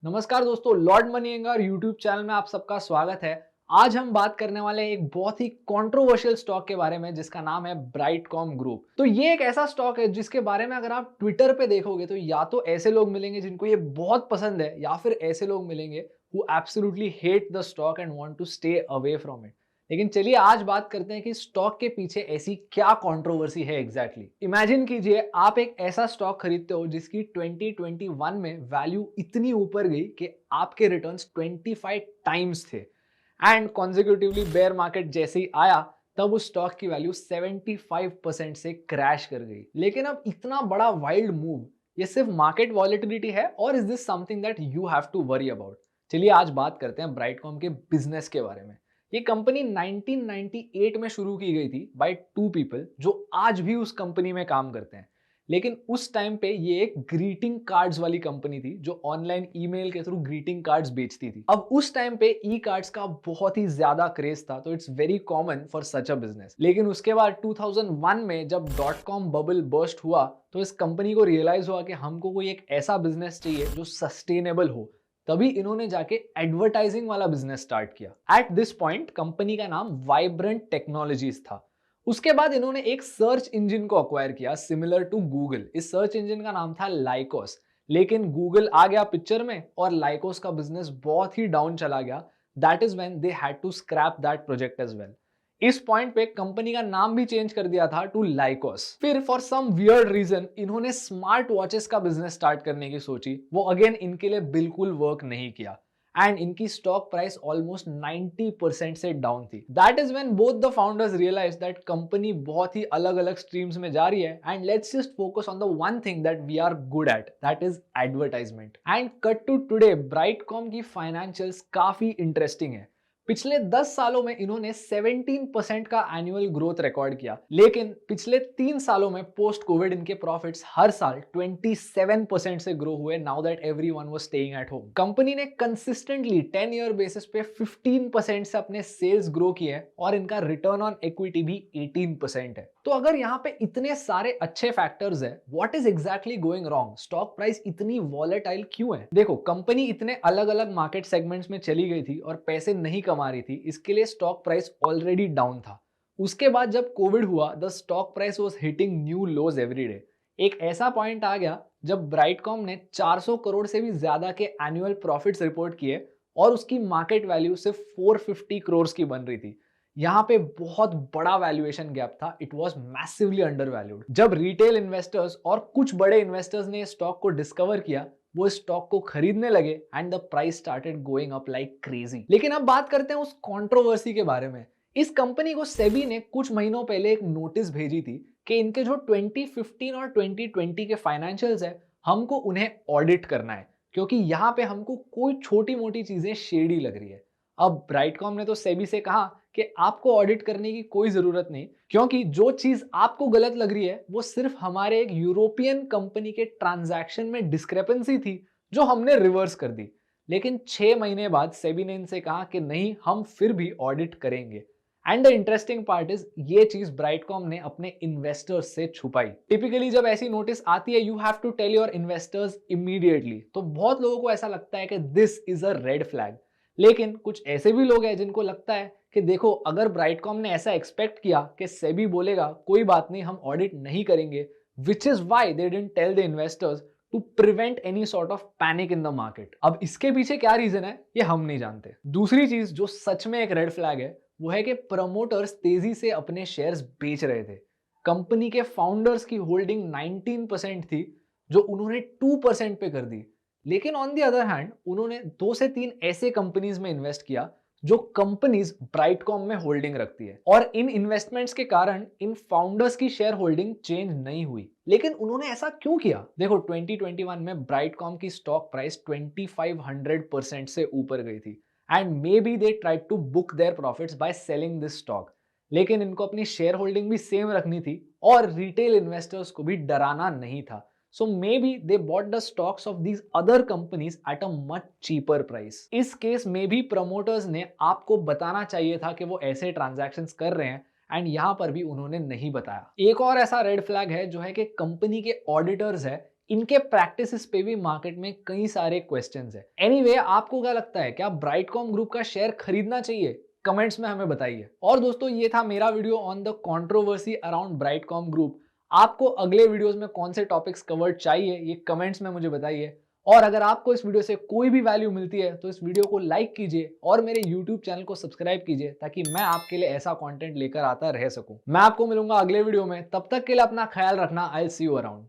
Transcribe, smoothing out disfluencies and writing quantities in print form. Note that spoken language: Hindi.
नमस्कार दोस्तों, लॉर्ड मनीएंगर यूट्यूब चैनल में आप सबका स्वागत है। आज हम बात करने वाले हैं एक बहुत ही कंट्रोवर्शियल स्टॉक के बारे में जिसका नाम है ब्राइटकॉम ग्रुप। तो ये एक ऐसा स्टॉक है जिसके बारे में अगर आप ट्विटर पे देखोगे तो या तो ऐसे लोग मिलेंगे जिनको ये बहुत पसंद है या फिर ऐसे लोग मिलेंगे who absolutely hate the stock and want to stay away from it. लेकिन चलिए आज बात करते हैं कि स्टॉक के पीछे ऐसी क्या कंट्रोवर्सी है एग्जैक्टली। इमेजिन कीजिए आप एक ऐसा स्टॉक खरीदते हो जिसकी 2021 में वैल्यू इतनी ऊपर गई कि आपके रिटर्न्स 25 टाइम्स थे एंड कॉन्जिक्यूटिवली बेयर मार्केट जैसे ही आया तब उस स्टॉक की वैल्यू 75% से क्रैश कर गई। लेकिन अब इतना बड़ा वाइल्ड मूव, ये सिर्फ मार्केट वॉलेटिलिटी है और is this something that you have to worry about? चलिए आज बात करते हैं ब्राइटकॉम के बिजनेस के बारे में। ये कंपनी 1998 में शुरू की गई थी बाय टू पीपल जो आज भी उस कंपनी में काम करते हैं। लेकिन उस टाइम पे ये एक ग्रीटिंग कार्ड्स वाली कंपनी थी जो ऑनलाइन ईमेल के थ्रू ग्रीटिंग कार्ड्स बेचती थी। अब उस टाइम पे ई कार्ड्स का बहुत ही ज्यादा क्रेज था, तो it's very common for such a business. लेकिन उसके बाद 2001 में जब डॉट कॉम बबल बर्स्ट हुआ तो इस कंपनी को रियलाइज हुआ कि हमको कोई एक ऐसा बिजनेस चाहिए जो सस्टेनेबल हो। तभी इन्होंने जाके एडवर्टाइजिंग वाला बिजनेस स्टार्ट किया। एट दिस पॉइंट कंपनी का नाम वाइब्रेंट टेक्नोलॉजीज था। उसके बाद इन्होंने एक सर्च इंजन को अक्वायर किया सिमिलर टू गूगल। इस सर्च इंजन का नाम था लाइकोस। लेकिन गूगल आ गया पिक्चर में और लाइकोस का बिजनेस बहुत ही डाउन चला गया। That is when they had to scrap that project as well. इस पॉइंट पे कंपनी का नाम भी चेंज कर दिया था टू लाइकोस। फिर फॉर सम वियर्ड रीजन इन्होंने स्मार्ट वॉचेस का बिजनेस स्टार्ट करने की सोची। वो अगेन इनके लिए बिल्कुल वर्क नहीं किया एंड इनकी स्टॉक प्राइस ऑलमोस्ट 90% से डाउन थी। That is when both the founders realise that company बहुत ही अलग अलग स्ट्रीम्स में जा रही है and let's just focus on the one thing that we are good at, that is advertisement. And cut to today, Brightcom की फाइनेंशियल्स काफी इंटरेस्टिंग है। पिछले 10 सालों में इन्होंने 17% का एनुअल ग्रोथ रिकॉर्ड किया। लेकिन पिछले 3 सालों में पोस्ट कोविड इनके प्रॉफिट्स हर साल 27% से ग्रो हुए now that everyone was staying at home. Company ने कंसिस्टेंटली 10 ईयर बेसिस पे 15% से अपने सेल्स ग्रो किए और इनका रिटर्न ऑन इक्विटी भी 18% है। तो अगर यहाँ पे इतने सारे अच्छे फैक्टर्स है, what is exactly going wrong? Stock price इतनी वॉलेटाइल क्यों है? देखो, कंपनी इतने अलग अलग मार्केट सेगमेंट्स में चली गई थी और पैसे नहीं कमा रही थी, इसके लिए स्टॉक प्राइस ऑलरेडी डाउन था। उसके बाद जब कोविड हुआ, the stock price was hitting new lows every day. एक ऐसा पॉइंट आ गया जब ब्राइटकॉम ने 400 करोड़ से भी ज्यादा के एनुअल प्रॉफिट्स रिपोर्ट किए और उसकी मार्केट वैल्यू सिर्फ 450 करोड़ की बन रही थी। यहाँ पे बहुत बड़ा वैल्यूएशन गैप था। It was massively undervalued. जब रिटेल इन्वेस्टर्स और कुछ बड़े इन्वेस्टर्स ने स्टॉक को डिस्कवर किया, वो स्टॉक को खरीदने लगे and the price started going up like crazy. लेकिन अब बात करते हैं उस कंट्रोवर्सी के बारे में। इस कंपनी को सेबी ने कुछ महीनों पहले एक नोटिस भेजी थी कि इनके जो 2015 और 2020 के फाइनेंशियल्स है, हमको उन्हें ऑडिट करना है क्योंकि यहाँ पे हमको कोई छोटी मोटी चीजें शेडी लग रही है। अब ब्राइटकॉम ने तो सेबी से कहा कि आपको ऑडिट करने की कोई जरूरत नहीं, क्योंकि जो चीज आपको गलत लग रही है वो सिर्फ हमारे एक यूरोपियन कंपनी के ट्रांजैक्शन में डिस्क्रेपेंसी थी जो हमने रिवर्स कर दी। लेकिन 6 महीने बाद सेबी ने इनसे कहा कि नहीं, हम फिर भी ऑडिट करेंगे। And the interesting part is, ये चीज ब्राइटकॉम ने अपने इन्वेस्टर्स से छुपाई। टिपिकली जब ऐसी नोटिस आती है, you have to tell your investors immediately. तो बहुत लोगों को ऐसा लगता है कि this is a red flag. लेकिन कुछ ऐसे भी लोग हैं जिनको लगता है कि देखो, अगर ब्राइटकॉम ने ऐसा एक्सपेक्ट किया कि सेबी बोलेगा कोई बात नहीं, हम ऑडिट नहीं करेंगे, which is why they didn't tell the investors to prevent any sort of panic in the market. अब इसके पीछे क्या रीजन है ये हम नहीं जानते। दूसरी चीज जो सच में एक रेड फ्लैग है वो है कि प्रमोटर्स तेजी से अपने शेयर्स बेच रहे थे। कंपनी के फाउंडर्स की होल्डिंग 19% थी जो उन्होंने 2% पे कर दी। लेकिन ऑन द अदर हैंड उन्होंने 2 से 3 ऐसे कंपनीज में इन्वेस्ट किया जो कंपनीज ब्राइटकॉम में होल्डिंग रखती है, और इन इन्वेस्टमेंट्स के कारण इन फाउंडर्स की शेयर होल्डिंग चेंज नहीं हुई। लेकिन उन्होंने ऐसा क्यों किया? देखो, 2021 में ब्राइटकॉम की स्टॉक प्राइस 2500% से ऊपर गई थी and maybe they tried to book their profits by selling this stock. लेकिन इनको अपनी शेयर होल्डिंग भी सेम रखनी थी और रिटेल इन्वेस्टर्स को भी डराना नहीं था। So maybe they bought the stocks of these other companies at a much cheaper price. इस केस में भी प्रमोटर्स ने आपको बताना चाहिए था कि वो ऐसे ट्रांजैक्शंस कर रहे हैं एंड यहां पर भी उन्होंने नहीं बताया। एक और ऐसा रेड फ्लैग है जो है कि कंपनी के ऑडिटर्स है इनके प्रैक्टिसेस पे भी मार्केट में कई सारे क्वेश्चंस है। एनीवे, आपको क्या लगता है, क्या ब्राइटकॉम ग्रुप का शेयर खरीदना चाहिए? कमेंट्स में हमें बताइए। और दोस्तों, ये था मेरा video on the controversy around Brightcom group. आपको अगले वीडियोस में कौन से टॉपिक्स कवर्ड चाहिए, ये कमेंट्स में मुझे बताइए। और अगर आपको इस वीडियो से कोई भी वैल्यू मिलती है तो इस वीडियो को लाइक कीजिए और मेरे यूट्यूब चैनल को सब्सक्राइब कीजिए, ताकि मैं आपके लिए ऐसा कंटेंट लेकर आता रह सकूं। मैं आपको मिलूंगा अगले वीडियो में, तब तक के लिए अपना ख्याल रखना। I will see you around.